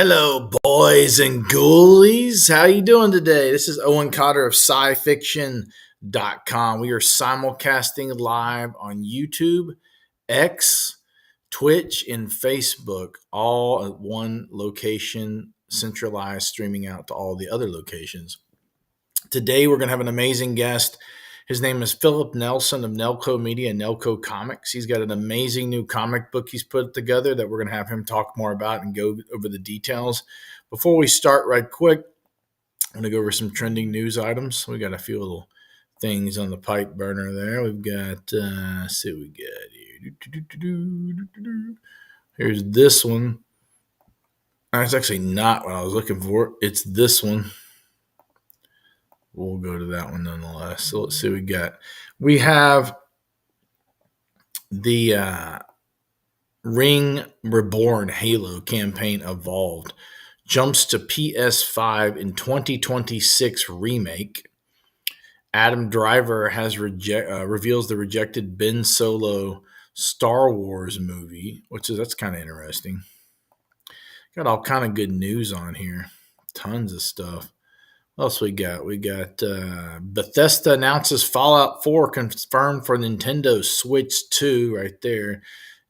Hello, boys and ghoulies. How you doing today? This is Owen Cotter of SciFiction.com. We are simulcasting live on YouTube, X, Twitch, and Facebook, all at one location, centralized, streaming out to all the other locations. Today, we're going to have an amazing guest. His name is Philip Nelson of Nelco Media and Nelco Comics. He's got an amazing new comic book he's put together that we're going to have him talk more about and go over the details. Before we start right quick, I'm going to go over some trending news items. We got a few little things on the pipe burner there. We've got, let's see what we got here. Here's this one. That's actually not what I was looking for. It's this one. We'll go to that one nonetheless. So let's see what we got. We have the Ring Reborn Halo campaign evolved. Jumps to PS5 in 2026 remake. Adam Driver has reveals the rejected Ben Solo Star Wars movie, that's kind of interesting. Got all kind of good news on here. Tons of stuff. What else we got? We got Bethesda announces Fallout 4 confirmed for Nintendo Switch 2 right there.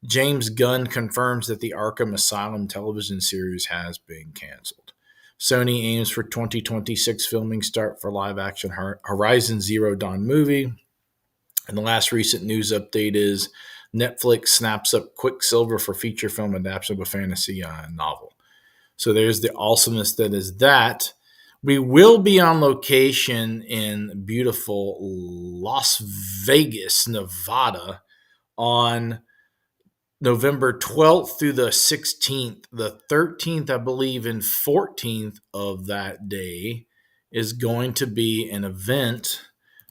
James Gunn confirms that the Arkham Asylum television series has been canceled. Sony aims for 2026 filming start for live-action Horizon Zero Dawn movie. And the last recent news update is Netflix snaps up Quicksilver for feature film adaptation of a fantasy novel. So there's the awesomeness that is that. We will be on location in beautiful Las Vegas, Nevada on November 12th through the 16th. The 13th, I believe, and 14th of that day is going to be an event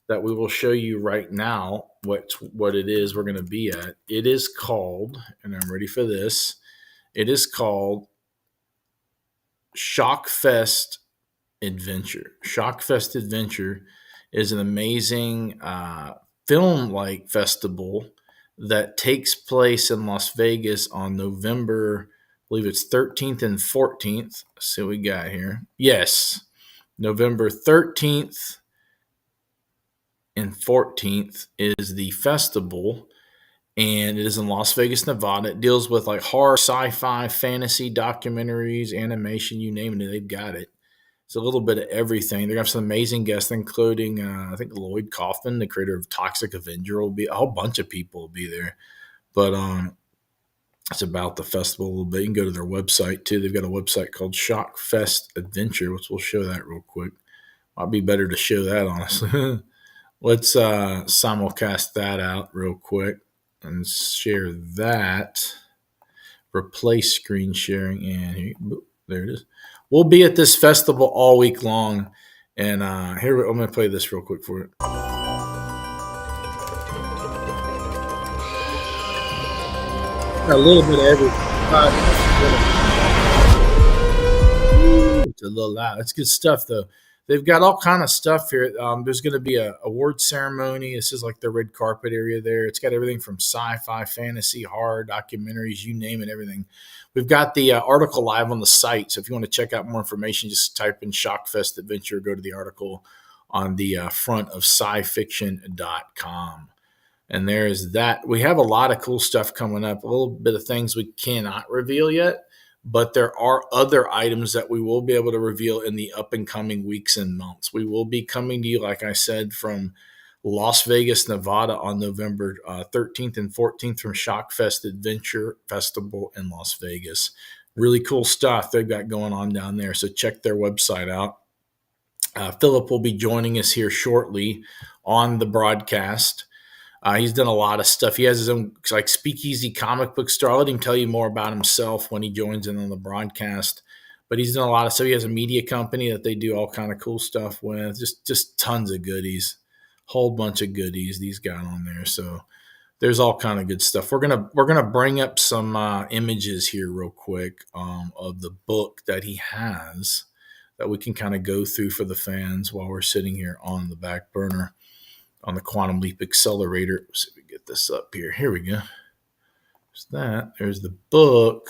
that we will show you right now what it is we're going to be at. It is called, and I'm ready for this, it is called Shockfest Adventure. Shockfest Adventure is an amazing film-like festival that takes place in Las Vegas on November, I believe it's 13th and 14th. Let's see what we got here. Yes, November 13th and 14th is the festival, and it is in Las Vegas, Nevada. It deals with like horror, sci-fi, fantasy, documentaries, animation, you name it, they've got it. It's a little bit of everything. They're going to have some amazing guests, including, I think, Lloyd Kaufman, the creator of Toxic Avenger, will be. A whole bunch of people will be there. But it's about the festival a little bit. You can go to their website, too. They've got a website called Shockfest Adventure, which we'll show that real quick. Might be better to show that, honestly. Let's simulcast that out real quick and share that. Replace screen sharing. And here, there it is. We'll be at this festival all week long. And here, I'm going to play this real quick for it. A little bit of everything. It's a little loud. It's good stuff, though. They've got all kind of stuff here. There's going to be a award ceremony. This is like the red carpet area there. It's got everything from sci-fi, fantasy, horror, documentaries, you name it, everything. We've got the article live on the site. So if you want to check out more information, just type in Shockfest Adventure, go to the article on the front of SciFiction.com. And there's that. We have a lot of cool stuff coming up, a little bit of things we cannot reveal yet. But there are other items that we will be able to reveal in the up and coming weeks and months. We will be coming to you, like I said, from Las Vegas, Nevada on November 13th and 14th from Shockfest Adventure Festival in Las Vegas. Really cool stuff they've got going on down there. So check their website out. Philip will be joining us here shortly on the broadcast. He's done a lot of stuff. He has his own like speakeasy comic book store. I'll let him tell you more about himself when he joins in on the broadcast. But he's done a lot of stuff. He has a media company that they do all kind of cool stuff with. Just tons of goodies, whole bunch of goodies these got on there. So there's all kind of good stuff. We're gonna bring up some images here real quick of the book that he has that we can kind of go through for the fans while we're sitting here on the back burner. On the Quantum Leap Accelerator. Let's see if we get this up here. Here we go. There's that. There's the book.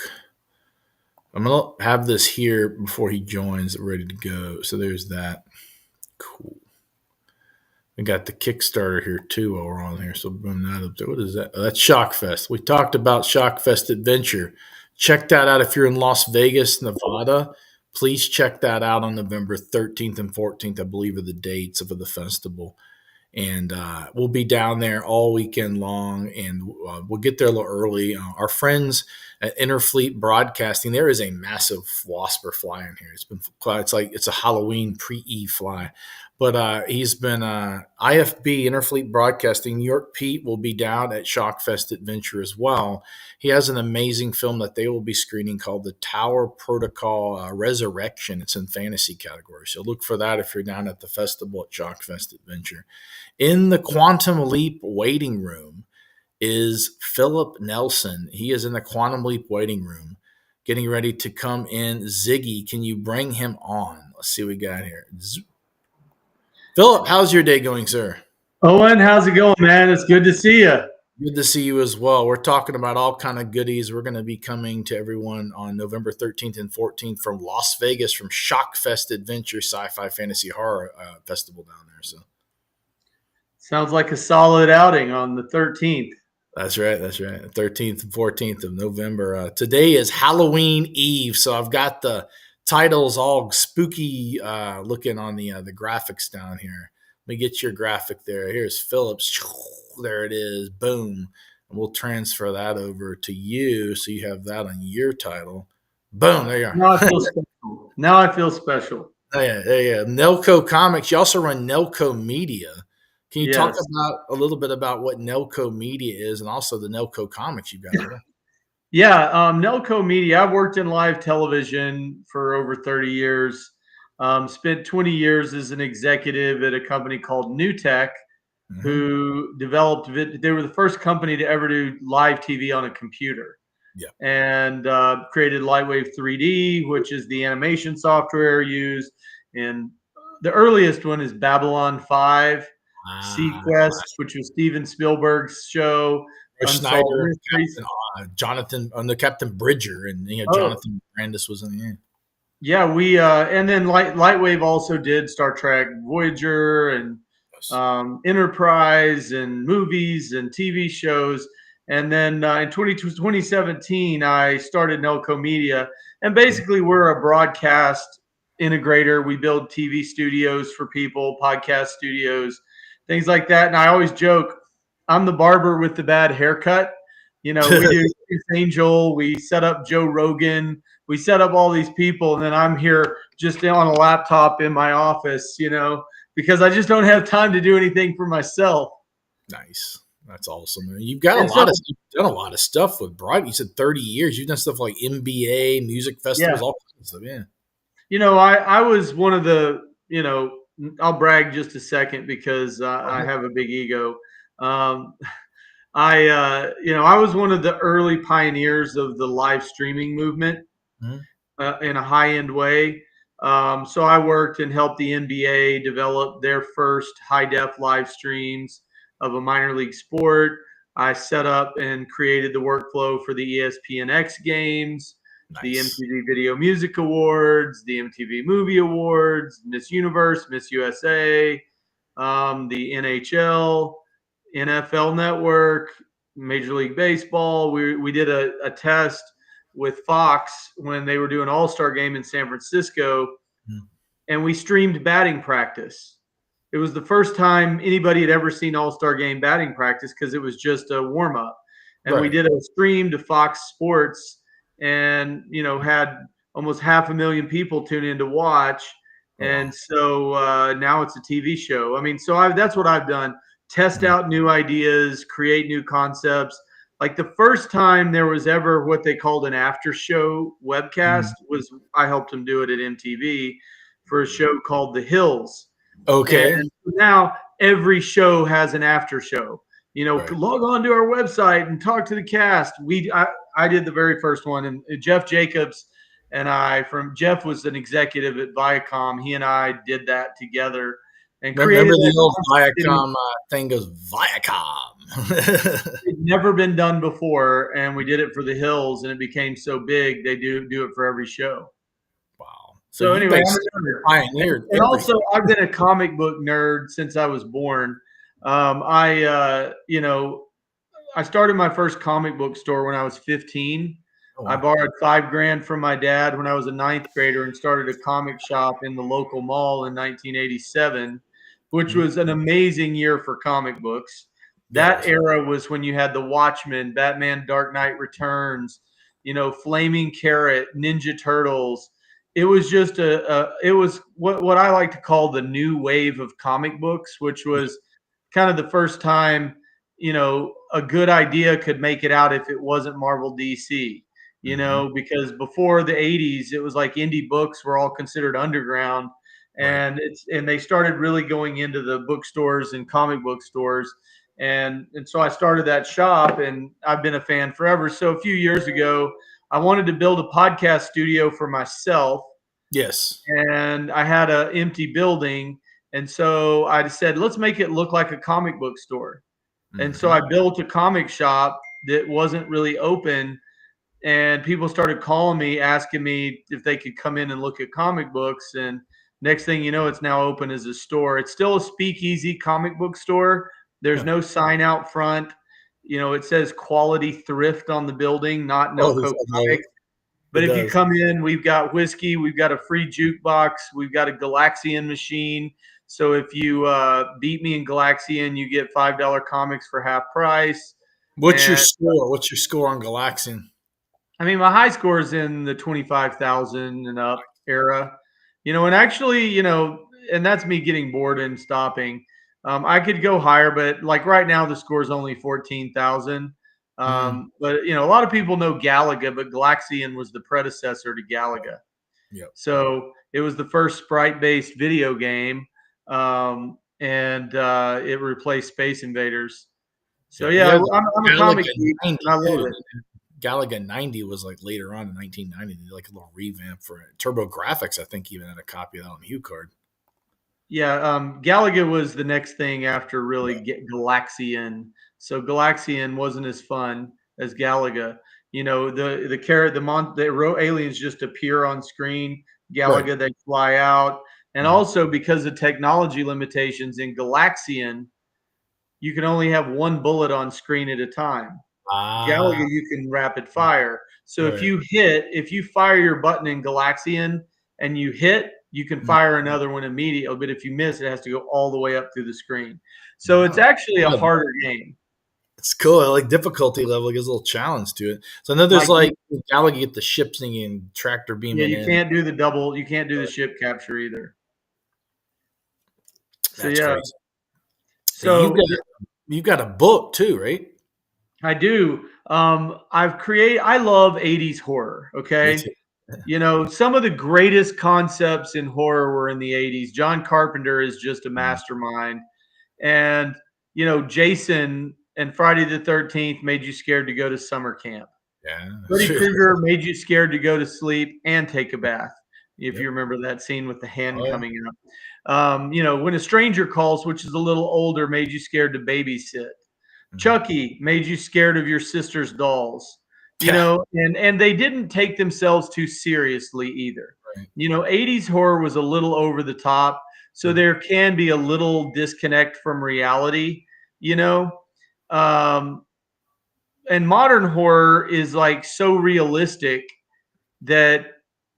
I'm gonna have this here before he joins, ready to go. So there's that. Cool. We got the Kickstarter here too while we're on here. So boom that up there. What is that? Oh, that's Shockfest. We talked about Shockfest Adventure. Check that out if you're in Las Vegas, Nevada. Please check that out on November 13th and 14th, I believe, are the dates of the festival. And we'll be down there all weekend long, and we'll get there a little early. Our friends at Interfleet Broadcasting, there is a massive wasper fly in here. It's a Halloween pre-Eve fly, but he's been IFB Interfleet Broadcasting. New York Pete will be down at Shockfest Adventure as well. He has an amazing film that they will be screening called The Tower Protocol Resurrection. It's in fantasy category, so look for that if you're down at the festival at Shockfest Adventure. In the Quantum Leap waiting room is Philip Nelson. He is in the Quantum Leap waiting room, getting ready to come in. Ziggy, can you bring him on? Let's see what we got here. Philip, how's your day going, sir? Owen, how's it going, man? It's good to see you. Good to see you as well. We're talking about all kind of goodies. We're going to be coming to everyone on November 13th and 14th from Las Vegas, from Shockfest Adventure Sci-Fi Fantasy Horror Festival down there. So. Sounds like a solid outing on the 13th. That's right. 13th and 14th of November. Today is Halloween Eve, so I've got the titles all spooky looking on the graphics down here. Let me get your graphic there. Here's Phillips. There it is. Boom. And we'll transfer that over to you so you have that on your title. Boom. There you are. Now I feel special. Oh, yeah. Nelco Comics. You also run Nelco Media. Can you talk about a little bit about what Nelco Media is and also the Nelco Comics you've got there? Yeah, Nelco Media. I've worked in live television for over 30 years. Spent 20 years as an executive at a company called New Tech, who developed. They were the first company to ever do live TV on a computer. Yeah, and created Lightwave 3D, which is the animation software used. And the earliest one is Babylon 5. Sequest, which was Steven Spielberg's show. Schneider, Jonathan, the Captain Bridger, and Jonathan Brandis was in the end. Yeah, we and then Lightwave also did Star Trek Voyager and Enterprise and movies and TV shows. And then in 2017, I started Nelco Media, and basically we're a broadcast integrator. We build TV studios for people, podcast studios, things like that. And I always joke, I'm the barber with the bad haircut. We do Angel, we set up Joe Rogan, we set up all these people, and then I'm here just on a laptop in my office, because I just don't have time to do anything for myself. Nice. That's awesome. Man. You've got you've done a lot of stuff with Broad. You said 30 years. You've done stuff like NBA, music festivals, all kinds of stuff. Yeah. I was one of the, I'll brag just a second because I have a big ego. I was one of the early pioneers of the live streaming movement in a high-end way. So I worked and helped the NBA develop their first high-def live streams of a minor league sport. I set up and created the workflow for the ESPN X games, the MTV Video Music Awards, the MTV Movie Awards, Miss Universe, Miss USA, the NHL, NFL Network, Major League Baseball. We did a test with Fox when they were doing All-Star Game in San Francisco, and we streamed batting practice. It was the first time anybody had ever seen All-Star Game batting practice because it was just a warm-up. And we did a stream to Fox Sports and, had almost 500,000 people tune in to watch. And so now it's a TV show. I mean, that's what I've done. Test out new ideas, create new concepts. Like the first time there was ever what they called an after show webcast was I helped them do it at MTV for a show called The Hills. Okay. And now every show has an after show. Log on to our website and talk to the cast. I did the very first one, and Jeff Jacobs and Jeff was an executive at Viacom. He and I did that together. and Remember created the that old concept. Viacom thing goes Viacom. It'd never been done before, and we did it for the Hills, and it became so big they do it for every show. Wow. So So you anyway, I'm basically a nerd, pioneered and also everything. I've been a comic book nerd since I was born. I started my first comic book store when I was 15. Oh, I wow. borrowed $5,000 from my dad when I was a ninth grader and started a comic shop in the local mall in 1987, which Mhm. was an amazing year for comic books. Yeah, it That was. era was when you had The Watchmen, Batman Dark Knight Returns, Flaming Carrot, Ninja Turtles. It was just it was what I like to call the new wave of comic books, which Yeah. was kind of the first time a good idea could make it out if it wasn't Marvel DC, Hmm. because before the 80s, it was like indie books were all considered underground. Right. And they started really going into the bookstores and comic book stores. And so I started that shop and I've been a fan forever. So a few years ago, I wanted to build a podcast studio for myself Yes. and I had an empty building. And so I said, let's make it look like a comic book store. And so Hmm. I built a comic shop that wasn't really open. And people started calling me, asking me if they could come in and look at comic books. And next thing you know, it's now open as a store. It's still a speakeasy comic book store. There's Yeah. no sign out front. It says quality thrift on the building, not Oh, Nelco I love it. Comics. It But if you does. come in, we've got whiskey, we've got a free jukebox, we've got a Galaxian machine. So if you beat me in Galaxian, you get $5 comics for half price. What's your And score? What's your score on Galaxian? I mean, my high score is in the 25,000 and up era. And actually, and that's me getting bored and stopping. I could go higher, but like right now, the score is only 14,000. Mm. But a lot of people know Galaga, but Galaxian was the predecessor to Galaga. Yep. So it was the first sprite-based video game, and it replaced Space Invaders. So Yeah. yeah, Yeah. I'm a comic Galaga geek, 90 and I love too. it. Galaga 90 was like later on in 1990. They did like a little revamp for it. Turbo Graphics, I think, even had a copy of that on the card. Yeah, Galaga was the next thing after really Yeah. Galaxian. So Galaxian wasn't as fun as Galaga. The carrot, aliens just appear on screen. Right. Galaga, they fly out. And Mhm. also because of technology limitations in Galaxian, you can only have one bullet on screen at a time. Galaga, Ah, you can rapid fire. So right. if you fire your button in Galaxian and you hit, you can Mm. fire another one immediately. But if you miss, it has to go all the way up through the screen. So it's Wow. actually a Yeah, harder game. it's cool. I like difficulty level. It gives a little challenge to it. So I know there's Like, like Galaga, you get the ship singing, tractor yeah, beaming you in. can't do the double, you can't do the ship capture either. So That's yeah, crazy. And so you got a book too, right? I do. I love 80s horror. Me Okay. too. Some of the greatest concepts in horror were in the 80s. John Carpenter is just a Mm. mastermind. And, Jason and Friday the 13th made you scared to go to summer camp. Yeah. Freddy Krueger made you scared to go to sleep and take a bath. If you Yep. remember that scene with the hand Oh, yeah. coming up. When a stranger calls, which is a little older, made you scared to babysit. Mhm. Chucky made you scared of your sister's dolls. Yeah. And they didn't take themselves too seriously either. Right. 80s horror was a little over the top, so Mm. there can be a little disconnect from reality, you know. Um, and modern horror is like so realistic that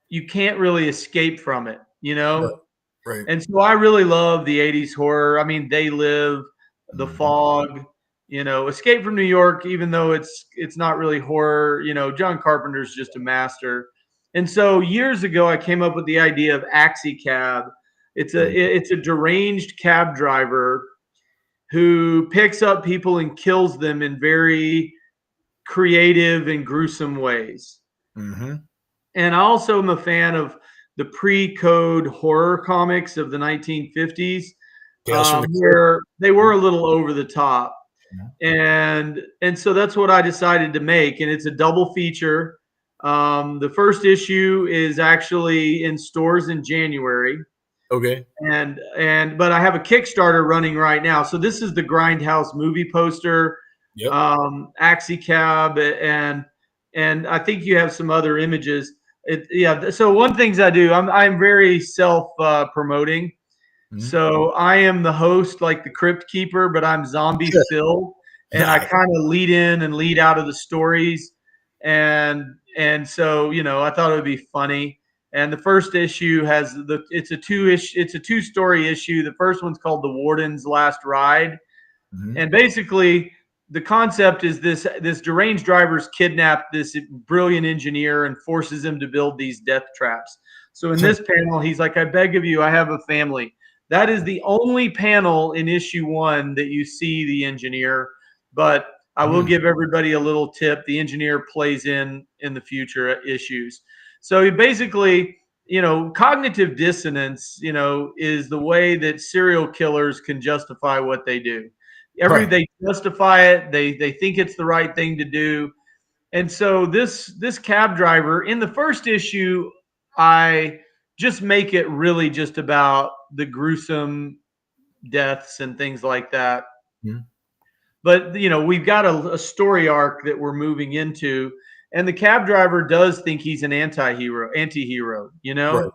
you can't really escape from it. Right. Right. And so I really love the 80s horror. I mean, They Live, The Mhm. Fog, Escape from New York, even though it's not really horror, John Carpenter's just a master. And so years ago I came up with the idea of AxiCab. Mm. It's a deranged cab driver who picks up people and kills them in very creative and gruesome ways. Mhm. And I also am a fan of the pre-code horror comics of the 1950s, Tales from the Crypt. where they were a little over the top. Mhm. And so that's what I decided to make, and it's a double feature. The first issue is actually in stores in January. Okay. But I have a Kickstarter running right now. So this is the Grindhouse movie poster, Yep. AxiCab, and I think you have some other images. Yeah. So one things I do, I'm very self promoting. Mhm. So I am the host, like the Crypt Keeper, but I'm Zombie Phil, and I Nice. kind of lead in and lead out of the stories, and so I thought it would be funny. And the first issue has it's a two-story issue. The first one's called The Warden's Last Ride, Mhm. and basically the concept is this deranged driver's kidnapped this brilliant engineer and forces him to build these death traps. So in this panel, he's like, I beg of you, I have a family. That is the only panel in issue 1 that you see the engineer, but I will Mhm. give everybody a little tip. The engineer plays in the future issues. So he basically, cognitive dissonance, is the way that serial killers can justify what they do. Right. They justify it. They think it's the right thing to do. And so this cab driver in the first issue, I just make it really just about the gruesome deaths and things like that. Mhm. But we've got a story arc that we're moving into, and the cab driver does think he's an anti-hero. Right.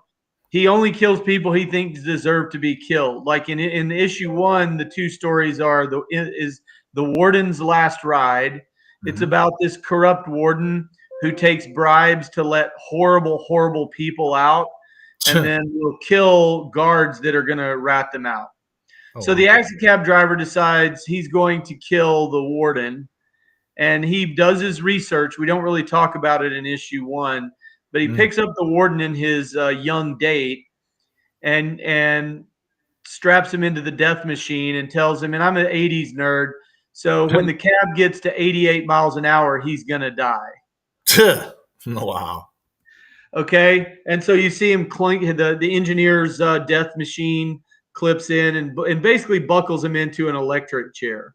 He only kills people he thinks deserve to be killed. Like in issue 1, the two stories are the Warden's Last Ride. It's Mhm. about this corrupt warden who takes bribes to let horrible people out, and then will kill guards that are going to rat them out. Oh So the wow. taxicab driver decides he's going to kill the warden, and he does his research. We don't really talk about it in issue 1, but he Mhm. picks up the warden and his young date, and straps him into the death machine and tells him, and I'm an 80s nerd, so when the cab gets to 88 miles an hour, he's gonna die. Wow. Okay, and so you see him clink the engineer's death machine clips in and basically buckles him into an electric chair.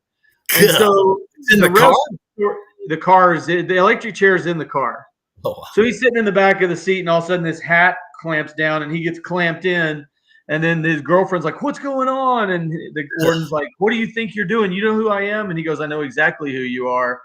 And so It's in the the car? rest of the car is the electric chair is in the car. Oh So wow. he's sitting in the back of the seat, and all of a sudden this hat clamps down, and he gets clamped in. And then his girlfriend's like, "What's going on?" And the warden's like, "What do you think you're doing? You know who I am?" And he goes, "I know exactly who you are,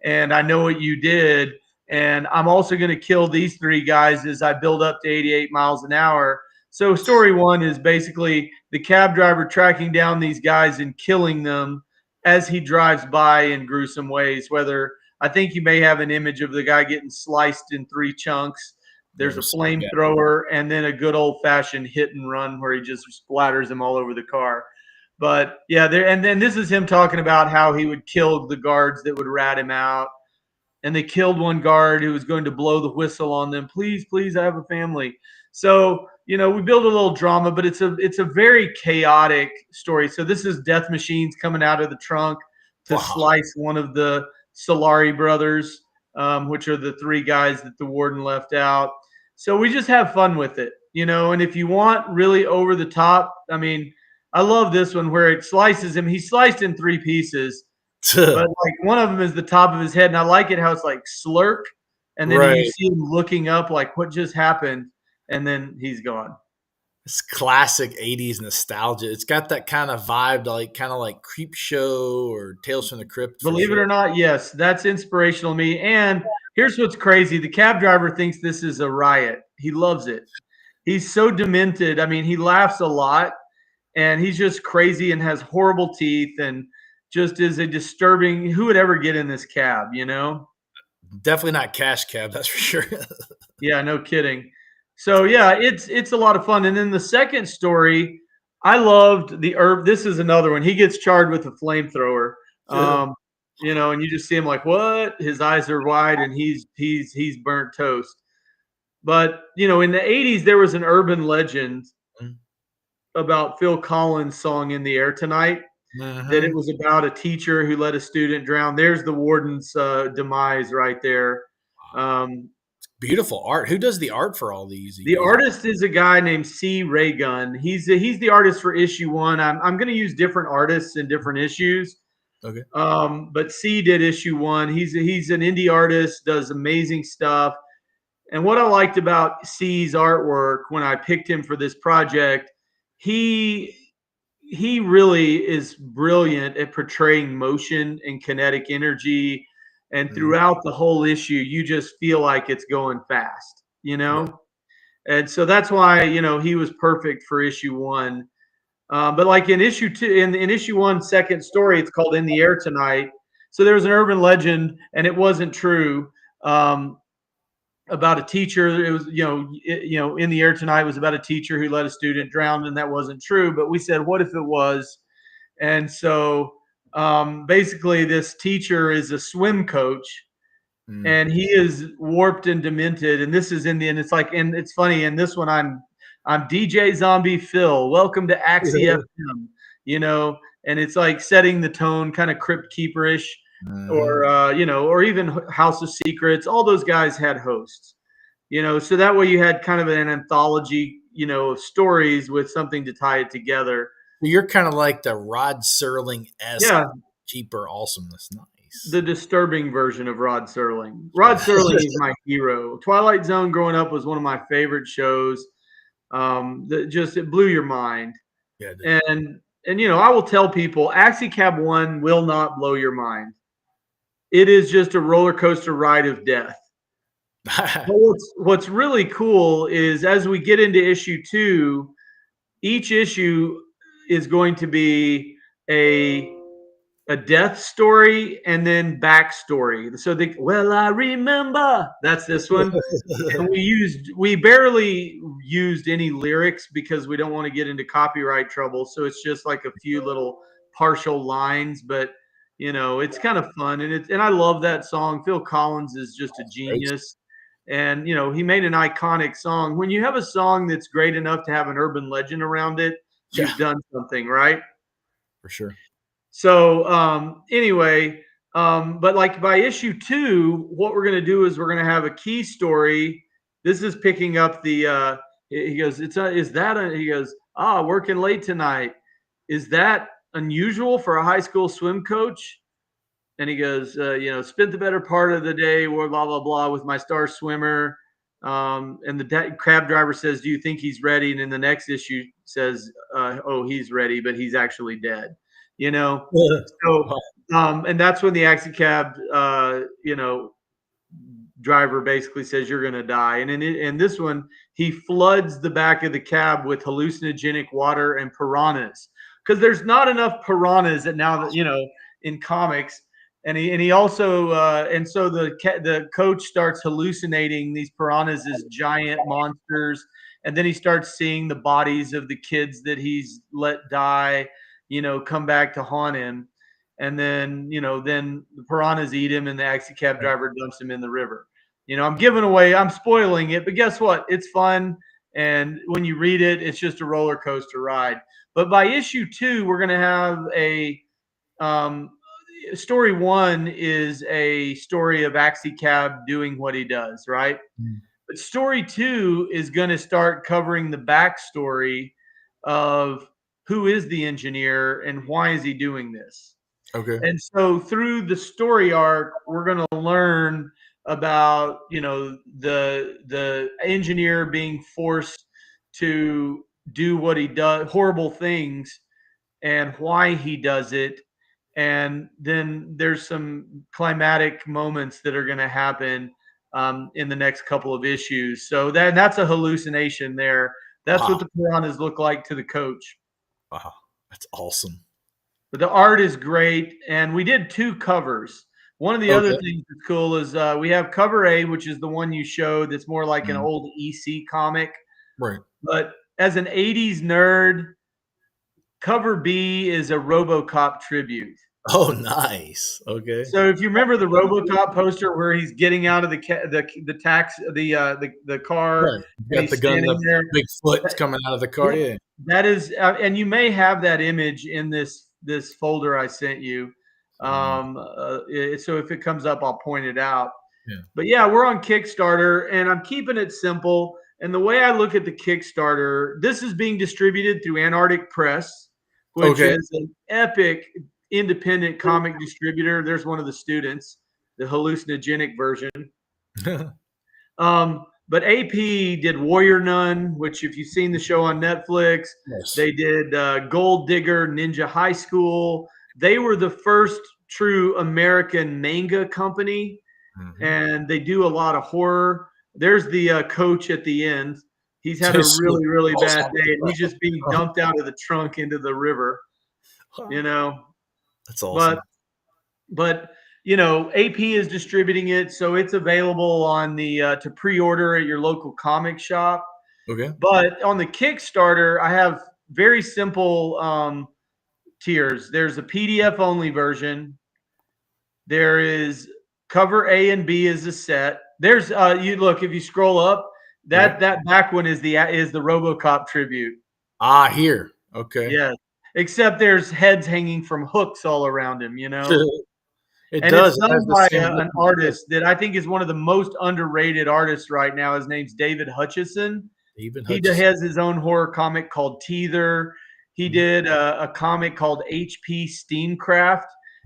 and I know what you did. And I'm also going to kill these 3 guys as I build up to 88 miles an hour." So story 1 is basically the cab driver tracking down these guys and killing them as he drives by in gruesome ways. Whether I think you may have an image of the guy getting sliced in 3 chunks. Let There's me a see. Yeah. flamethrower, and then a good old fashioned hit and run where he just splatters them all over the car. But yeah, and then this is him talking about how he would kill the guards that would rat him out. And they killed one guard who was going to blow the whistle on them. Please, please, I have a family. So we build a little drama, but it's a very chaotic story. So this is death machines coming out of the trunk to Wow. slice one of the Solari brothers, which are the 3 guys that the warden left out. So we just have fun with it. And if you want really over the top, I mean, I love this one where it slices him. He's sliced in 3 pieces, but like one of them is the top of his head, and I like it how it's like slurk, and then you Right. see him looking up like what just happened, and then he's gone. It's classic 80s nostalgia. It's got that kind of vibe, like kind of like Creep Show or Tales from the Crypt for Believe it sure. or not, yes, that's inspirational to me. And here's what's crazy: the cab driver thinks this is a riot. He loves it. He's so demented. I mean, he laughs a lot, and he's just crazy and has horrible teeth, and just is a disturbing. Who would ever get in this cab? Definitely not Cash Cab, that's for sure. Yeah, no kidding. So yeah, it's a lot of fun. And then the second story, I loved the herb. This is another one. He gets charged with a flamethrower. Um, and you just see him like, what? His eyes are wide and he's burnt toast. But in the 80s, there was an urban legend about Phil Collins' song In the Air Tonight, that it Mhm. was about a teacher who let a student drown. There's the warden's demise right there. Um, Beautiful art. Who does the art for all these? The Is it artist is a guy named C. Raygun. He's the artist for issue 1. I'm going to use different artists in different issues. okay? But C did issue 1. He's an indie artist, does amazing stuff. And what I liked about C's artwork when I picked him for this project he really is brilliant at portraying motion and kinetic energy. And Mm-hmm. throughout the whole issue, you just feel like it's going fast, Yeah. And so that's why, he was perfect for issue one. But like in issue two, in issue one, second story, it's called In the Air Tonight. So there was an urban legend, and it wasn't true. About a teacher. It was, In the Air Tonight was about a teacher who let a student drown, and that wasn't true. But we said, what if it was? And so basically, this teacher is a swim coach, Mm. and he is warped and demented. And this is in the end. It's like, and it's funny. In this one, I'm DJ Zombie Phil. Welcome to Axie FM. And it's like setting the tone, kind of Crypt Keeperish, Mm-hmm. or even House of Secrets. All those guys had hosts. So that way you had kind of an anthology, of stories with something to tie it together. You're kind of like the Rod Serling-esque Yeah, cheaper awesomeness. the Nice. disturbing version of Rod Serling. Rod Serling is my hero. Twilight Zone growing up was one of my favorite shows. It blew your mind. Yeah. And I will tell people, AxiCab 1 will not blow your mind. It is just a roller coaster ride of death. But what's really cool is as we get into issue 2, each issue is going to be a death story and then backstory. So I remember, that's this one. And we barely used any lyrics because we don't want to get into copyright trouble. So it's just like a few little partial lines, but it's kind of fun. And I love that song. Phil Collins is just a genius. And he made an iconic song. When you have a song that's great enough to have an urban legend around it, Yeah, you've done something, right? for sure. So anyway, but like by issue 2, what we're going to do is we're going to have a key story. This is picking up the. He goes, he goes, working late tonight. Is that unusual for a high school swim coach? And he goes, spent the better part of the day, or blah blah blah, with my star swimmer. And the cab driver says, "Do you think he's ready?" And in the next issue says, "Oh, he's ready, but he's actually dead." So, and that's when the AxiCab, driver basically says you're going to die. And in this one, he floods the back of the cab with hallucinogenic water and piranhas because there's not enough piranhas in comics. And he also and so the coach starts hallucinating these piranhas as giant monsters, and then he starts seeing the bodies of the kids that he's let die, come back to haunt him. And then then the piranhas eat him, and the AxiCab driver dumps him in the river. I'm spoiling it, but guess what? It's fun. And when you read it, it's just a roller coaster ride. But by issue 2, we're going to have story 1 is a story of AxiCab doing what he does, right? Mm. But story 2 is going to start covering the backstory of who is the engineer and why is he doing this. Okay. And so through the story arc, we're going to learn about the engineer being forced to do what he does, horrible things, and why he does it. And then there's some climatic moments that are going to happen in the next couple of issues. So that's a hallucination there. That's what Wow. the piranhas look like to the coach. Wow. That's awesome. But the art is great, and we did 2 covers. One of the other Okay. things that's cool is we have cover A, which is the one you showed that's more like an Mm. old EC comic. Right. But as an 80s nerd, cover B is a RoboCop tribute. Oh, nice. Okay. So if you remember the RoboCop poster where he's getting out of the car Right. You and got the he's gun, standing the there, big foot's coming out of the car. yep, Yeah. that is, and you may have that image in this folder I sent you. Mm. So if it comes up, I'll point it out. Yeah. But yeah, we're on Kickstarter, and I'm keeping it simple. And the way I look at the Kickstarter, this is being distributed through Antarctic Press, which Okay. is an epic independent comic distributor. There's one of the students, the hallucinogenic version. But AP did Warrior Nun, which if you've seen the show on Netflix, Yes. they did Gold Digger, Ninja High School. They were the first true American manga company, Mm-hmm. and they do a lot of horror. There's the coach at the end. He's had a Just really, really falls bad off day, and the he's just being truck. dumped out of the trunk into the river, you know. That's awesome. But AP is distributing it, so it's available on the to pre-order at your local comic shop. Okay. But on the Kickstarter, I have very simple tiers. There's a PDF only version. There is cover A and B is a set. There's you look if you scroll up, Okay. that back one is the RoboCop tribute. Ah, here. Okay. Yes. Except there's heads hanging from hooks all around him, It And it's does. It has done the by same look an and feel. artist that I think is one of the most underrated artists right now. His name's David Hutchison. Even He Hutchison. has his own horror comic called Teether. He did a comic called HP Steamcraft,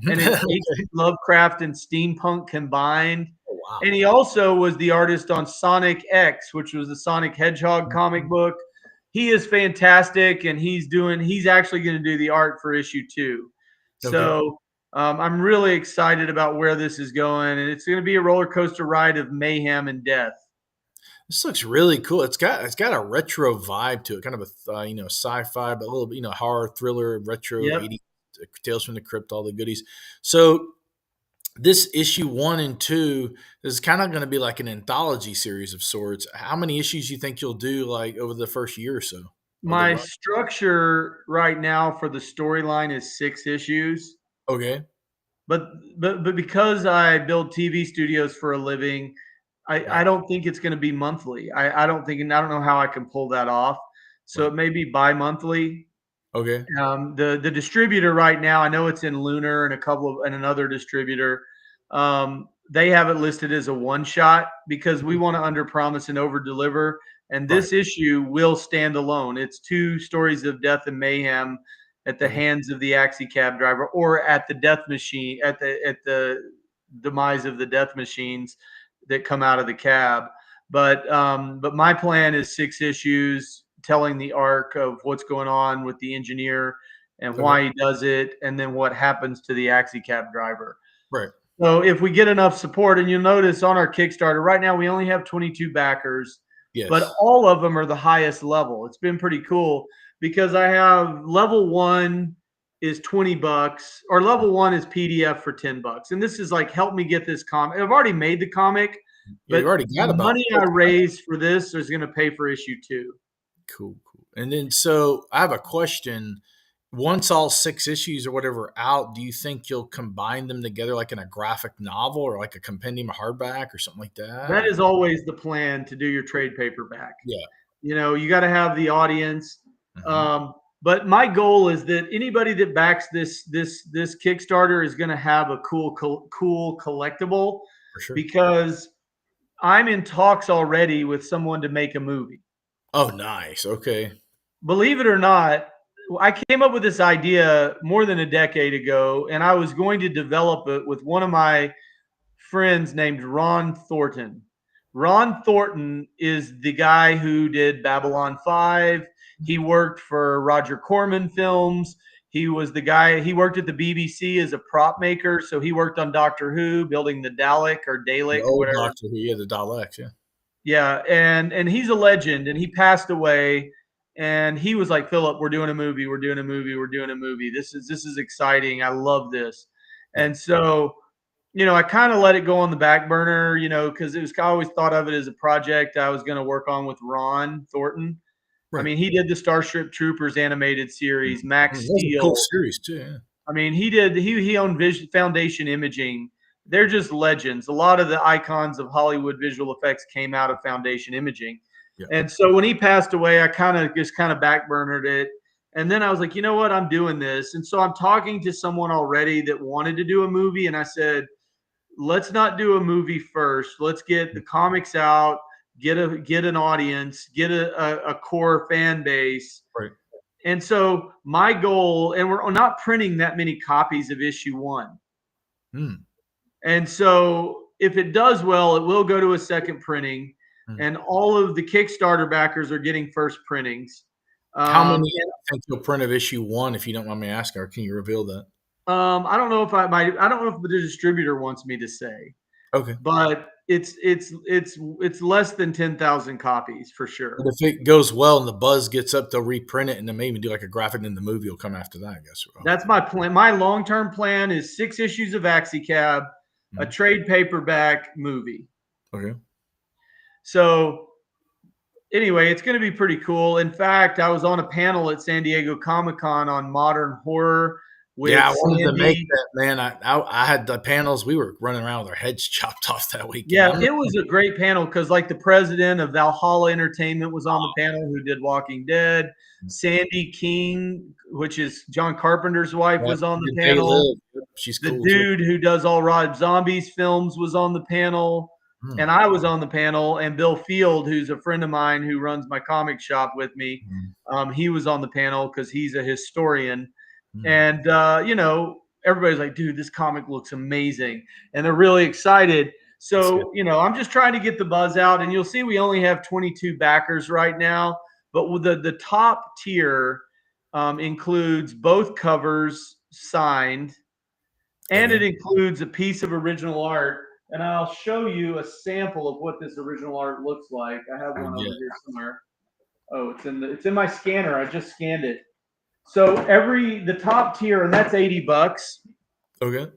and it's Okay. HP Lovecraft and steampunk combined. Oh, And wow. he also was the artist on Sonic X, which was the Sonic Hedgehog comic book. He is fantastic, and he's actually going to do the art for issue 2. Okay. So I'm really excited about where this is going, and it's going to be a roller coaster ride of mayhem and death. This looks really cool. It's got a retro vibe to it, kind of a sci-fi, but a little bit horror thriller, retro Yep. 80s, Tales from the Crypt, all the goodies. So this issue 1 and 2 is kind of going to be like an anthology series of sorts. How many issues you think you'll do like over the first year or so of the My run? structure right now for the storyline is 6 issues, Okay. but because I build TV studios for a living, I Right. don't think it's going to be monthly. I don't know how I can pull that off. So Right. it may be bi-monthly. Okay. The distributor right now, I know it's in Lunar and another distributor. They have it listed as a one shot because we want to under promise and over deliver. And Right. this issue will stand alone. It's 2 stories of death and mayhem at the Okay. hands of the AxiCab driver, or at the death machine, at the demise of the death machines that come out of the cab. But my plan is 6 issues telling the arc of what's going on with the engineer and Okay. why he does it, and then what happens to the AxiCab driver. Right. So if we get enough support, and you'll notice on our Kickstarter right now, we only have 22 backers, but Yes. all of them are the highest level. It's been pretty cool because I have level 1 is $20, or level 1 is PDF for $10. And this is like, help me get this comic. I've already made the comic, Yeah, you but already the got about money I 4 raise for this is going to pay for issue 2. Cool, cool. And then, so I have a question. Once all 6 issues or whatever are out, do you think you'll combine them together like in a graphic novel or like a compendium hardback or something like that? That Or is always the plan, to do your trade paperback. yeah. You got to have the audience. Hmm. Um, but my goal is that anybody that backs this Kickstarter is going to have a cool collectible, For sure. because I'm in talks already with someone to make a movie. Oh, nice. Okay. Believe it or not, I came up with this idea more than a decade ago, and I was going to develop it with one of my friends named Ron Thornton. Ron Thornton is the guy who did Babylon 5. He worked for Roger Corman Films. He was the guy, he worked at the BBC as a prop maker. So he worked on Doctor Who, building the Dalek or The Dalek, old whatever. Doctor Who, yeah, the Daleks, yeah. Yeah, and he's a legend, and he passed away. And he was like, Philip, we're doing a movie, we're doing a movie, we're doing a movie. This is exciting. I love this. Yeah. And so, I kind of let it go on the back burner, because I always thought of it as a project I was going to work on with Ron Thornton. I Right. mean, he did the Starship Troopers animated series, Mhm. Max That's a cool Steel. series too. Yeah. I mean, he owned Foundation Imaging. They're just legends. A lot of the icons of Hollywood visual effects came out of Foundation Imaging. Yeah. And so when he passed away, I kind of backburnered it. And then I was like, you know what? I'm doing this. And so I'm talking to someone already that wanted to do a movie. And I said, let's not do a movie first. Let's get the comics out, get an audience, get a core fan base. Right. And so my goal, and we're not printing that many copies of issue 1. Hmm. And so if it does well, it will go to a second printing. and all of the Kickstarter backers are getting first printings. How many do you think you'll print of issue 1, if you don't mind me asking, or can you reveal that? I don't know if I don't know if the distributor wants me to say, Okay. but it's less than 10,000 copies for sure. But if it goes well and the buzz gets up, they'll reprint it and then maybe do like a graphic, and the movie will come after that, I guess. That's my plan. My long-term plan is 6 issues of AliCab, a trade paperback movie. Okay. So anyway, it's going to be pretty cool. In fact, I was on a panel at San Diego Comic-Con on modern horror with I wanted to make Sandy. that, man. I had the panels. We were running around with our heads chopped off that weekend. Yeah, it was a great panel because like the president of Valhalla Entertainment was on the panel, who did Walking Dead. Sandy King, which is John Carpenter's wife, was on the panel. She's the cool dude too. who does all Rob Zombie's films was on the panel. And I was on the panel, and Bill Field, who's a friend of mine who runs my comic shop with me, he was on the panel because he's a historian. And, you know, everybody's like, dude, this comic looks amazing. And they're really excited. So, you know, I'm just trying to get the buzz out. And you'll see we only have 22 backers right now. But with the top tier includes both covers signed, and it includes a piece of original art. And I'll show you a sample of what this original art looks like. I have one over here somewhere. Oh, it's in my scanner. I just scanned it. So the top tier, and that's $80. Okay.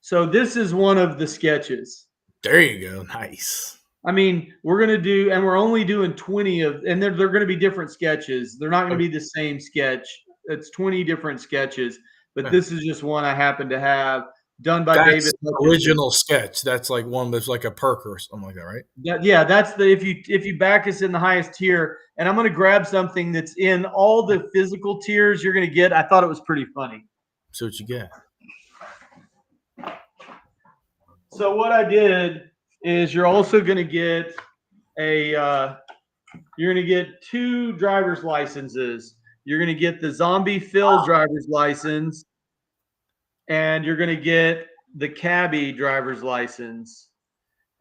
So this is one of the sketches. There you go. Nice. I mean, we're going to do, and we're only doing 20 of, and they're going to be different sketches. They're not going to be the same sketch. It's 20 different sketches, but this is just one I happen to have. Done by David Hutchinson. Original sketch. That's like one that's like a perk or something like that, right? Yeah, that's the if you back us in the highest tier, and I'm going to grab something that's in all the physical tiers you're going to get. I thought it was pretty funny. So what you get? So what I did is you're also going to get you're going to get 2 driver's licenses. You're going to get the Zombie Phil driver's license, and you're going to get the Cabbie driver's license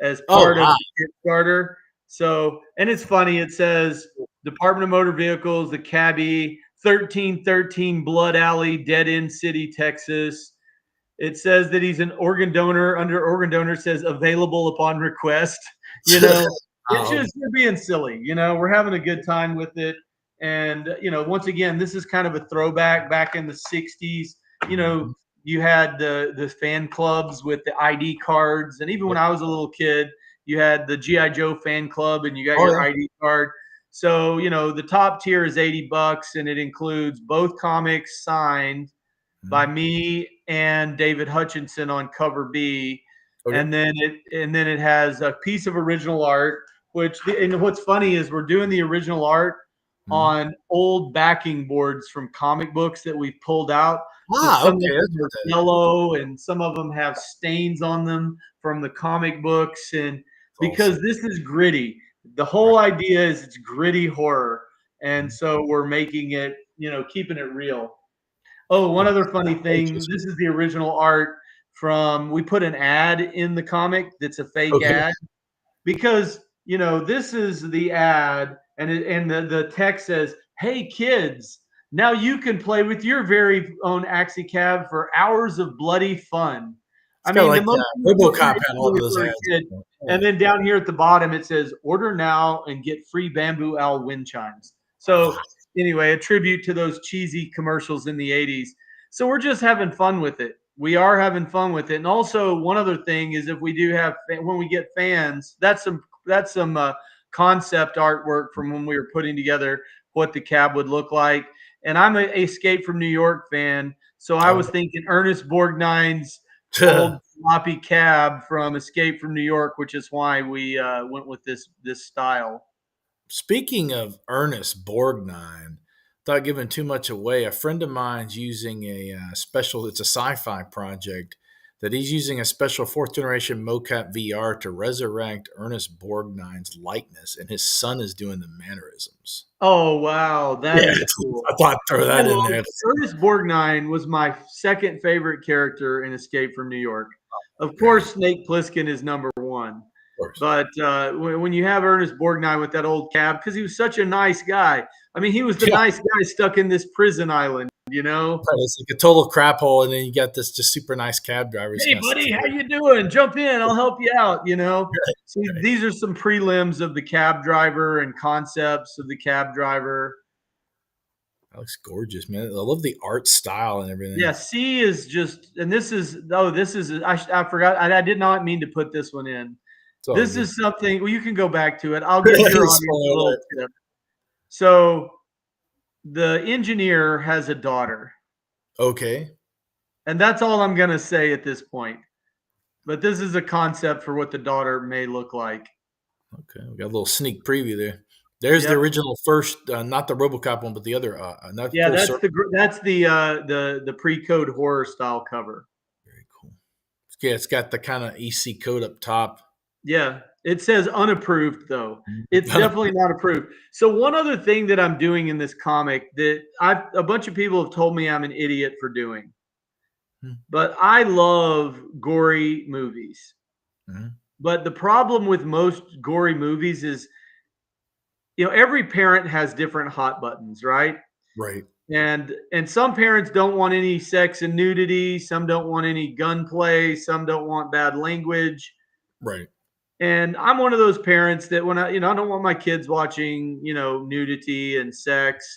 as part of the Kickstarter. So, and it's funny, it says Department of Motor Vehicles, the Cabbie, 1313 Blood Alley, Dead End City, Texas. It says that he's an organ donor. Under organ donor says available upon request. You know, it's just, we're being silly. You know, we're having a good time with it. And, you know, once again, this is kind of a throwback back in the 60s. You know, you had the fan clubs with the ID cards. And even when I was a little kid, you had the G.I. Joe fan club and you got your ID card. So, you know, the top tier is $80, and it includes both comics signed by me and David Hutchinson on cover B. And then it has a piece of original art, and what's funny is we're doing the original art on old backing boards from comic books that we've pulled out. Some of them are yellow, and some of them have stains on them from the comic books. And because this is gritty, the whole idea is it's gritty horror. And so we're making it, you know, keeping it real. Oh, one other funny thing. This is the original art from, we put an ad in the comic that's a fake ad. Because, you know, this is the ad, and the text says, "Hey kids, now you can play with your very own AliCab for hours of bloody fun." I mean, like and then down here at the bottom it says, "Order now and get free Bamboo Owl wind chimes." So anyway, a tribute to those cheesy commercials in the 80s. So we're just having fun with it. We are having fun with it. And also, one other thing is, if we do have, when we get fans, that's some concept artwork from when we were putting together what the cab would look like. And I'm an Escape from New York fan, so I was thinking Ernest Borgnine's old floppy cab from Escape from New York, which is why we went with this style. Speaking of Ernest Borgnine, without giving too much away, a friend of mine's using a special, it's a sci-fi project, that he's using a special 4th generation mocap VR to resurrect Ernest Borgnine's likeness, and his son is doing the mannerisms. Oh, wow. That is cool. I thought I'd throw that in there. Ernest Borgnine was my second favorite character in Escape from New York. Of course, Snake Plissken is number 1. course. But when you have Ernest Borgnine with that old cab, because he was such a nice guy. I mean, he was the Yeah. nice guy stuck in this prison island, you know? Right, it's like a total crap hole, and then you got this just super nice cab driver. Hey, buddy, how you doing? Jump in. I'll help you out, you know? Right, See, right. these are some prelims of the cab driver and concepts of the cab driver. That looks gorgeous, man. I love the art style and everything. Yeah, C is just, and this is, I forgot. I did not mean to put this one in. This is something, well, you can go back to it. I'll give your audience a little tip. So the engineer has a daughter. Okay. And that's all I'm going to say at this point. But this is a concept for what the daughter may look like. Okay. We got a little sneak preview there. There's the original first, not the RoboCop one, but the other. Yeah, that's the pre-code horror style cover. Very cool. Yeah, it's got the kind of EC code up top. Yeah, it says unapproved though. It's definitely not approved. So one other thing that I'm doing in this comic that a bunch of people have told me I'm an idiot for doing, but I love gory movies. Mm-hmm. But the problem with most gory movies is, you know, every parent has different hot buttons, right? Right. And some parents don't want any sex and nudity. Some don't want any gunplay. Some don't want bad language. Right. And I'm one of those parents that when I don't want my kids watching, nudity and sex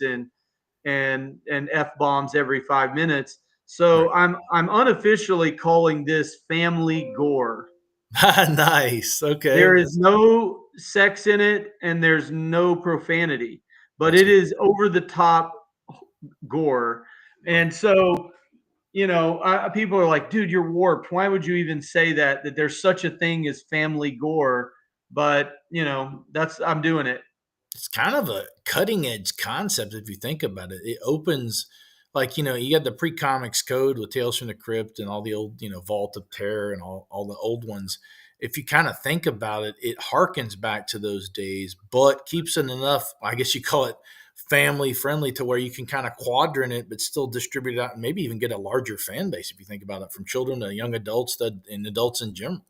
and F-bombs every 5 minutes. So right. I'm unofficially calling this family gore. Nice. Okay. There is no sex in it and there's no profanity, but it is over the top gore. And so, people are like, dude, you're warped. Why would you even say that there's such a thing as family gore? But, I'm doing it. It's kind of a cutting edge concept if you think about it. It opens, like, you got the pre-comics code with Tales from the Crypt and all the old, Vault of Terror and all the old ones. If you kind of think about it, it harkens back to those days, but keeps it enough, I guess you call it family friendly, to where you can kind of quadrant it, but still distribute it out and maybe even get a larger fan base if you think about it, from children to young adults and adults in general.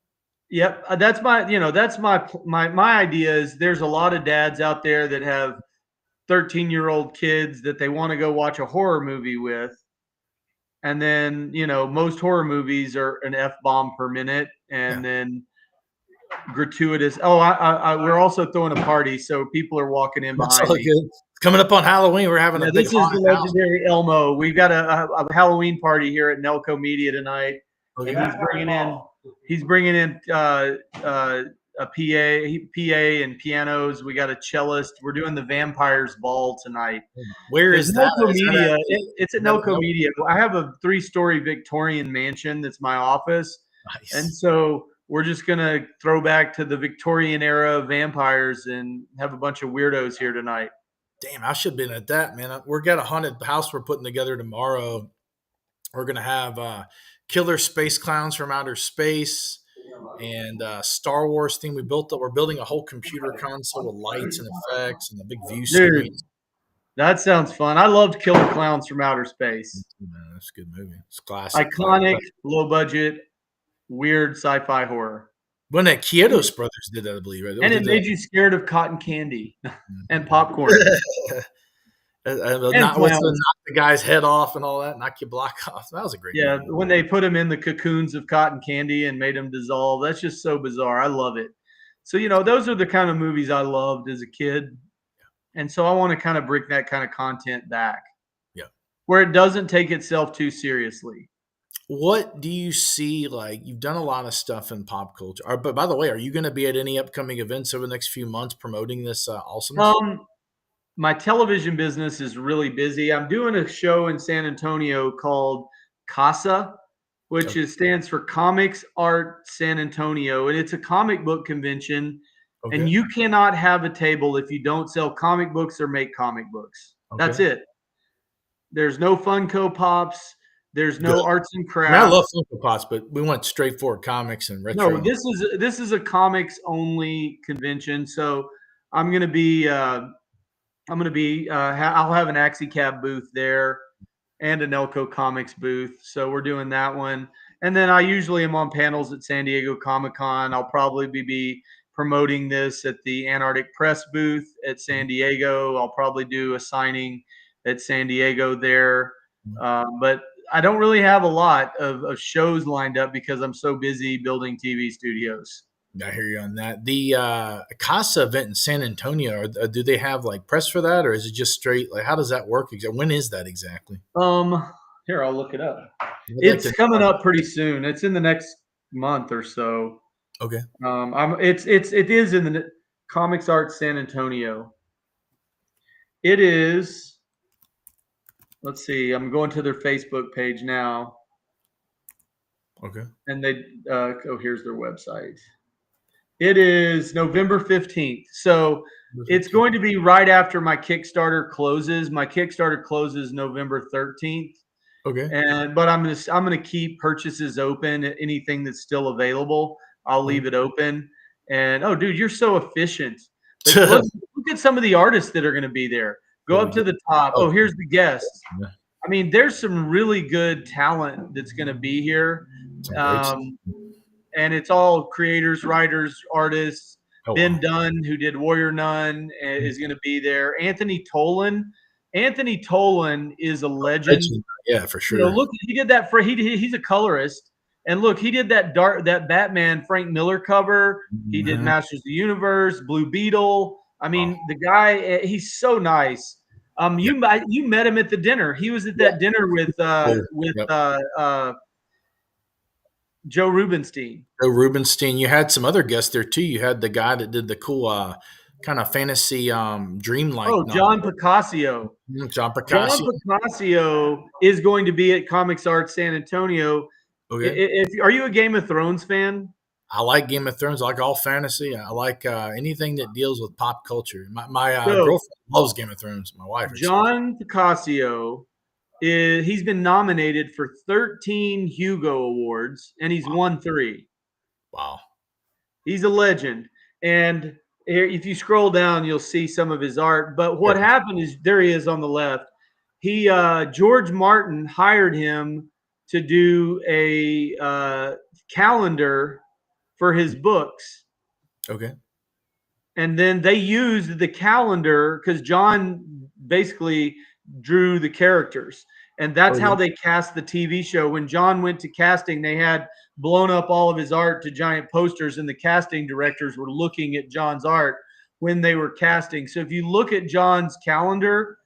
Yep, that's my idea. Is there's a lot of dads out there that have 13-year-old kids that they want to go watch a horror movie with, and then most horror movies are an F-bomb per minute, and then gratuitous. Oh, we're also throwing a party, so people are walking in behind me. Good. Coming up on Halloween, we're having a big. This is the legendary house. Elmo. We've got a Halloween party here at Nelco Media tonight, and he's bringing in a PA and pianos. We got a cellist. We're doing the Vampires Ball tonight. Where is that? Nelco Media. It's at Nelco Media. I have a 3-story Victorian mansion that's my office, nice. And so we're just gonna throw back to the Victorian era vampires and have a bunch of weirdos here tonight. Damn, I should have been at that, man. We're got a haunted house we're putting together tomorrow. We're gonna have killer space clowns from outer space and Star Wars thing. We're building a whole computer console with lights and effects and a big view screen. That sounds fun. I loved Killer Clowns from Outer Space. Man, that's a good movie. It's classic. Iconic, low budget, weird sci-fi horror. When that Kietos brothers did that, I believe, right? And it made you scared of cotton candy and popcorn. Knock the guy's head off and all that, knock your block off. That was a great movie. When they put him in the cocoons of cotton candy and made him dissolve, that's just so bizarre. I love it. So, those are the kind of movies I loved as a kid. And so I want to kind of bring that kind of content back. Yeah. Where it doesn't take itself too seriously. What do you see? Like, you've done a lot of stuff in pop culture. But by the way, are you going to be at any upcoming events over the next few months promoting this awesomeness? My television business is really busy. I'm doing a show in San Antonio called CASA, which stands for Comics Art San Antonio. And it's a comic book convention. Okay. And you cannot have a table if you don't sell comic books or make comic books. Okay. That's it. There's no Funko Pops. There's no arts and crafts. I love Funko Pops, but we want straightforward comics and retro. No, this is a comics only convention. So I'm going to be I'll have an AliCab booth there and a Nelco Comics booth. So we're doing that one. And then I usually am on panels at San Diego Comic-Con. I'll probably be promoting this at the Antarctic Press booth at San Diego. I'll probably do a signing at San Diego there. But I don't really have a lot of shows lined up because I'm so busy building TV studios. I hear you on that. The Casa event in San Antonio, do they have like press for that, or is it just straight? Like, how does that work? When is that exactly? Here, I'll look it up. Like It's coming up pretty soon. It's in the next month or so. Okay. It is in the Comics Arts San Antonio. It is. Let's see. I'm going to their Facebook page now. Okay. And they here's their website. It is November 15th. So it's going to be right after my Kickstarter closes. My Kickstarter closes November 13th. Okay. But I'm gonna keep purchases open. Anything that's still available, I'll leave it open. And oh, dude, you're so efficient. Look at some of the artists that are going to be there. Go up to the top. Oh, here's the guests. I mean, there's some really good talent that's going to be here. And it's all creators, writers, artists. Ben Dunn, who did Warrior Nun, is going to be there. Anthony Tolan is a legend. Yeah, for sure. You know, look, he did that he's a colorist. And look, he did that Batman Frank Miller cover. He did Masters of the Universe, Blue Beetle. I mean, the guy, he's so nice. You met him at the dinner. He was at that dinner with Joe Rubenstein. Joe Rubenstein. You had some other guests there too. You had the guy that did the cool kind of fantasy dreamlike. Oh, John Picasso. John Picasso is going to be at Comics Arts San Antonio. Okay. Are you a Game of Thrones fan? I like Game of Thrones. I like all fantasy. I like anything that deals with pop culture. My girlfriend loves Game of Thrones. My wife. John Picasso he's been nominated for 13 Hugo Awards, and he's won 3. Wow. He's a legend. And if you scroll down, you'll see some of his art. But what happened is, there he is on the left. George Martin hired him to do a calendar for his books. Okay. And then they used the calendar because John basically drew the characters. And that's how they cast the TV show. When John went to casting, they had blown up all of his art to giant posters, and the casting directors were looking at John's art when they were casting. So if you look at John's calendar,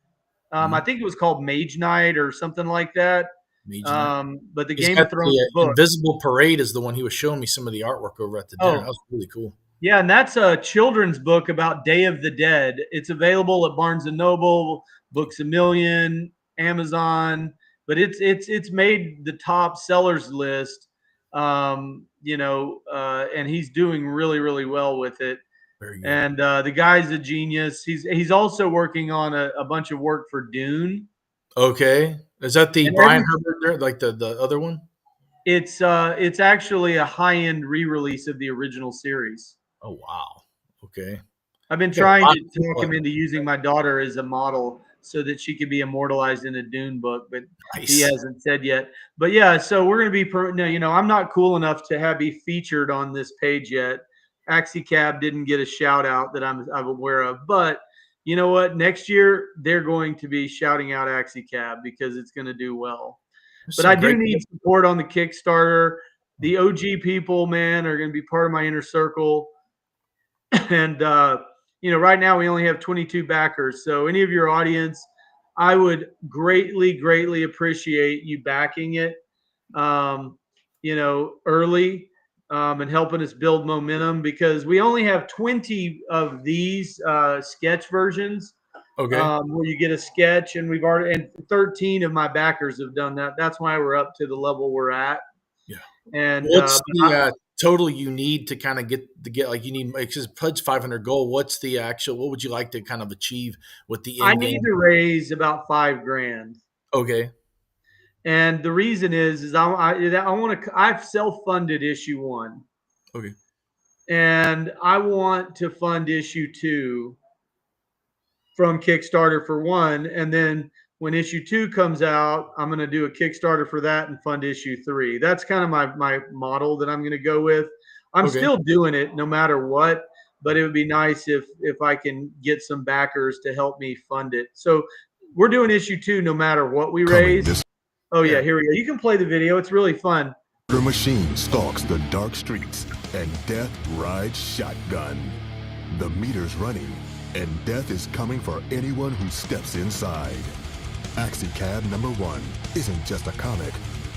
I think it was called Mage Night or something like that. But the Game of Thrones book, Invisible Parade, is the one he was showing me some of the artwork over at the dinner. That was really cool. Yeah, and that's a children's book about Day of the Dead. It's available at Barnes and Noble, Books A Million, Amazon, but it's made the top sellers list. And he's doing really, really well with it. And the guy's a genius. He's also working on a bunch of work for Dune. Okay. Is that the Brian Herbert there, like the other one? It's actually a high-end re-release of the original series. Oh, wow. Okay. I've been trying to talk him into using my daughter as a model so that she could be immortalized in a Dune book, but he hasn't said yet. But yeah, so we're going to be, I'm not cool enough to be featured on this page yet. AliCab didn't get a shout out that I'm aware of, but you know what? Next year they're going to be shouting out AliCab because it's going to do well. But I do need support on the Kickstarter. The OG people, man, are going to be part of my inner circle. And, right now we only have 22 backers. So any of your audience, I would greatly, greatly appreciate you backing it, early and helping us build momentum, because we only have 20 of these sketch versions. Okay. Where you get a sketch, and 13 of my backers have done that. That's why we're up to the level we're at. Yeah. And what's the total you need to kind of get like you need, because Pud's 500 goal. What's the actual? What would you like to kind of achieve with the? I need to raise about $5,000. Okay. And the reason is I want to. I've self-funded issue 1. Okay. And I want to fund issue 2 from Kickstarter for 1, and then when issue 2 comes out, I'm going to do a Kickstarter for that and fund issue 3. That's kind of my model that I'm going to go with. I'm still doing it no matter what, but it would be nice if I can get some backers to help me fund it. So we're doing issue 2 no matter what we raise. Oh yeah, here we go. You can play the video. It's really fun. Her machine stalks the dark streets and death rides shotgun. The meter's running and death is coming for anyone who steps inside. AliCab #1 isn't just a comic.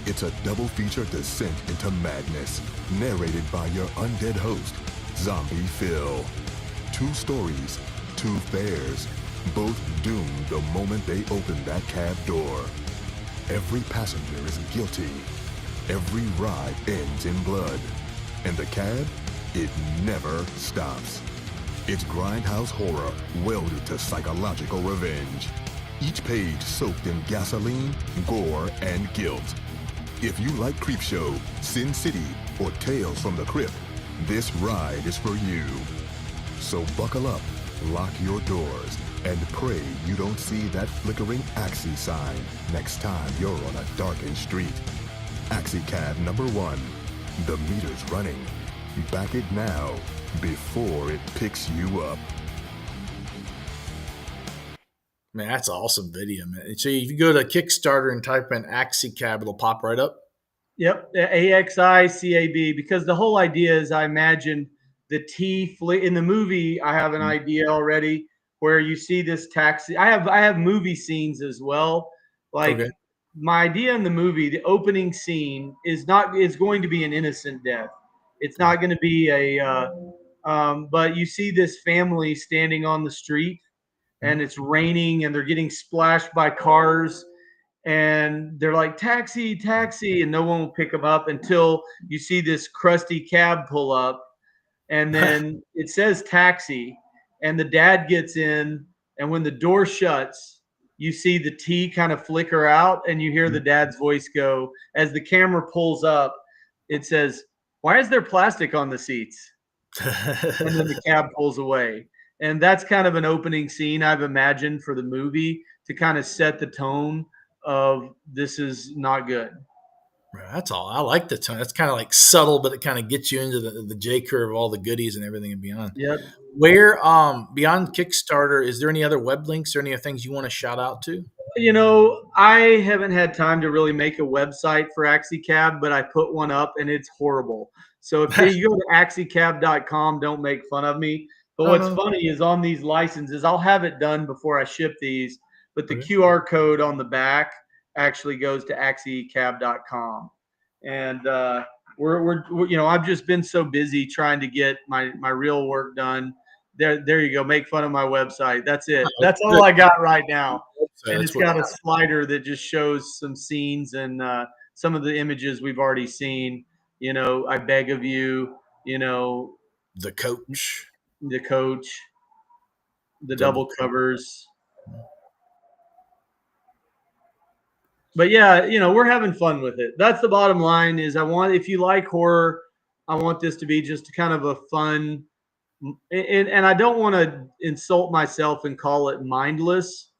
It's a double feature descent into madness, narrated by your undead host, Zombie Phil. 2 stories, 2 fares, both doomed the moment they open that cab door. Every passenger is guilty. Every ride ends in blood. And the cab, it never stops. It's grindhouse horror welded to psychological revenge. Each page soaked in gasoline, gore, and guilt. If you like Creepshow, Sin City, or Tales from the Crypt, this ride is for you. So buckle up, lock your doors, and pray you don't see that flickering Axie sign next time you're on a darkened street. AliCab #1. The meter's running. Back it now before it picks you up. Man, that's an awesome video, man. So if you go to Kickstarter and type in AliCab, it'll pop right up. Yep, AXICAB, because the whole idea is I imagine the T in the movie. I have an idea already where you see this taxi. I have movie scenes as well. Like my idea in the movie, the opening scene is going to be an innocent death. It's not going to be but you see this family standing on the street and it's raining and they're getting splashed by cars and they're like, taxi, taxi, and no one will pick them up until you see this crusty cab pull up and then it says taxi and the dad gets in and when the door shuts, you see the T kind of flicker out and you hear the dad's voice go, as the camera pulls up, it says, "Why is there plastic on the seats?" And then the cab pulls away. And that's kind of an opening scene I've imagined for the movie to kind of set the tone of this is not good. Right, that's all. I like the tone. That's kind of like subtle, but it kind of gets you into the J curve of all the goodies and everything and beyond. Yep. Where beyond Kickstarter, is there any other web links or any other things you want to shout out to? You know, I haven't had time to really make a website for AliCab, but I put one up and it's horrible. So if you go to AliCab.com, don't make fun of me. But what's funny is on these licenses, I'll have it done before I ship these, but the QR code on the back actually goes to AliCab.com. And we're you know, I've just been so busy trying to get my real work done. There you go. Make fun of my website. That's it. That's all I got right now. And it's got a slider that just shows some scenes and some of the images we've already seen. You know, I beg of you, you know. The coach. The double covers. But yeah, you know, we're having fun with it. That's the bottom line is if you like horror, I want this to be just kind of a fun, and I don't want to insult myself and call it mindless,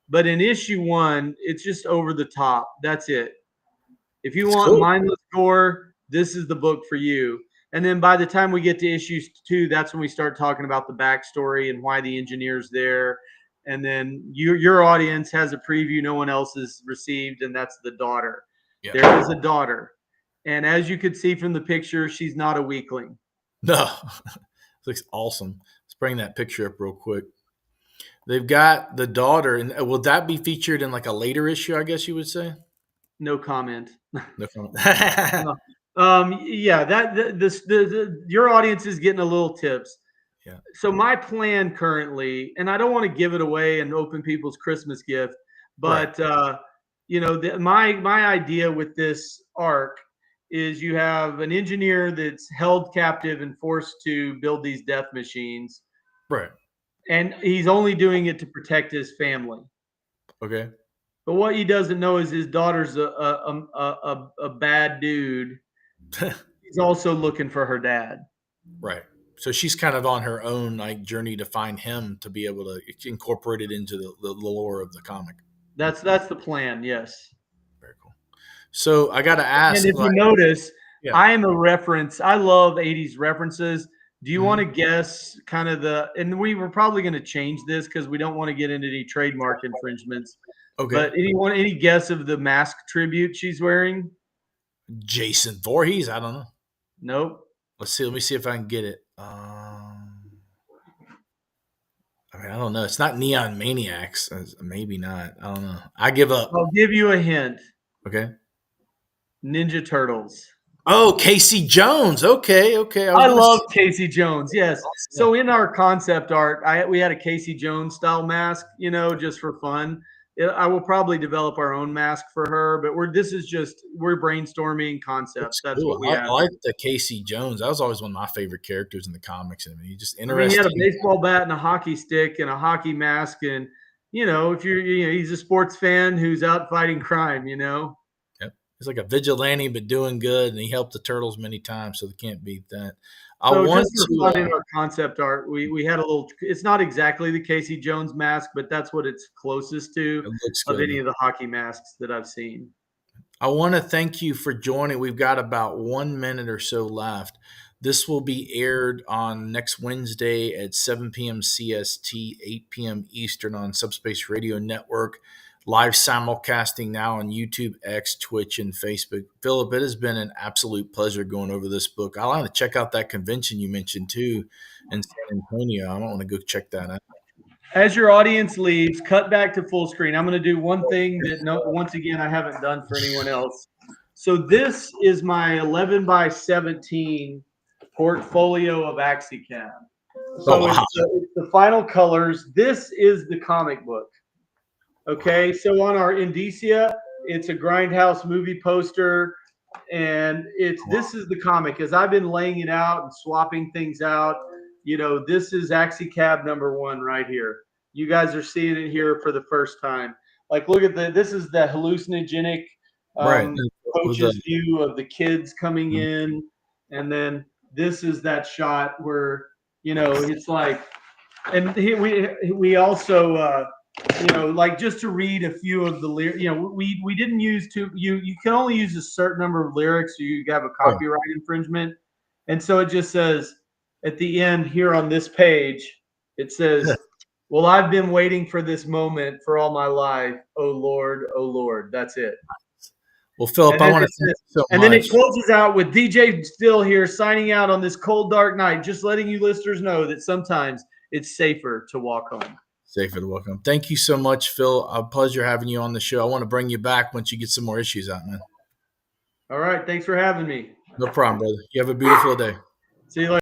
but in issue 1, it's just over the top. That's it. If you want mindless gore, this is the book for you. And then by the time we get to issue 2, that's when we start talking about the backstory and why the engineer's there. And then your audience has a preview no one else has received, and that's the daughter. Yeah. There is a daughter. And as you could see from the picture, she's not a weakling. No. It looks awesome. Let's bring that picture up real quick. They've got the daughter. And will that be featured in like a later issue, I guess you would say? No comment. No comment. Yeah, your audience is getting a little tips. Yeah. So my plan currently, and I don't want to give it away and open people's Christmas gift, but you know, my idea with this arc is you have an engineer that's held captive and forced to build these death machines, right? And he's only doing it to protect his family. Okay. But what he doesn't know is his daughter's a bad dude. He's also looking for her dad. Right. So she's kind of on her own like journey to find him to be able to incorporate it into the lore of the comic. That's the plan. Yes. Very cool. So I got to ask. And if you notice, I am a reference. I love 80s references. Do you want to guess kind of and we were probably going to change this because we don't want to get into any trademark infringements. Okay. But any guess of the mask tribute she's wearing? Jason Voorhees? I don't know. Nope. Let me see if I can get it. I don't know. It's not Neon Maniacs. Maybe not. I don't know. I give up. I'll give you a hint. Okay. Ninja Turtles. Oh, Casey Jones. Okay. I love Casey Jones. Yes. So in our concept art, we had a Casey Jones style mask, just for fun. I will probably develop our own mask for her, but we're brainstorming concepts. That's cool. what we have. I like the Casey Jones. That was always one of my favorite characters in the comics. I mean, he's just interesting. He had a baseball bat and a hockey stick and a hockey mask, and if he's a sports fan who's out fighting crime. Yep. He's like a vigilante, but doing good, and he helped the Turtles many times, so they can't beat that. In our concept art, we had a little. It's not exactly the Casey Jones mask, but that's what it's closest to of any of the hockey masks that I've seen. I want to thank you for joining. We've got about 1 minute or so left. This will be aired on next Wednesday at 7 p.m. CST, 8 p.m. Eastern on Subspace Radio Network. Live simulcasting now on YouTube, X, Twitch, and Facebook. Philip, it has been an absolute pleasure going over this book. I want to check out that convention you mentioned too in San Antonio. I want to go check that out. As your audience leaves, cut back to full screen. I'm going to do one thing that once again I haven't done for anyone else. So this is my 11 by 17 portfolio of AliCab. So it's the final colors. This is the comic book. Okay, so on our indicia, it's a Grindhouse movie poster, and this is the comic. As I've been laying it out and swapping things out, this is AliCab #1 right here. You guys are seeing it here for the first time. Like, look at this is the hallucinogenic coach's view of the kids coming in, and then this is that shot where it's like, and we also. Like just to read a few of the lyrics, we didn't use you can only use a certain number of lyrics, so you have a copyright infringement. And so it just says at the end here on this page, it says, well, I've been waiting for this moment for all my life. Oh Lord. That's it. Well, Philip, I want to thank you so much. And then it closes out with DJ Still here signing out on this cold, dark night, just letting you listeners know that sometimes it's safer to walk home. Safer to welcome. Thank you so much, Phil. A pleasure having you on the show. I want to bring you back once you get some more issues out, man. All right. Thanks for having me. No problem, brother. You have a beautiful day. See you later.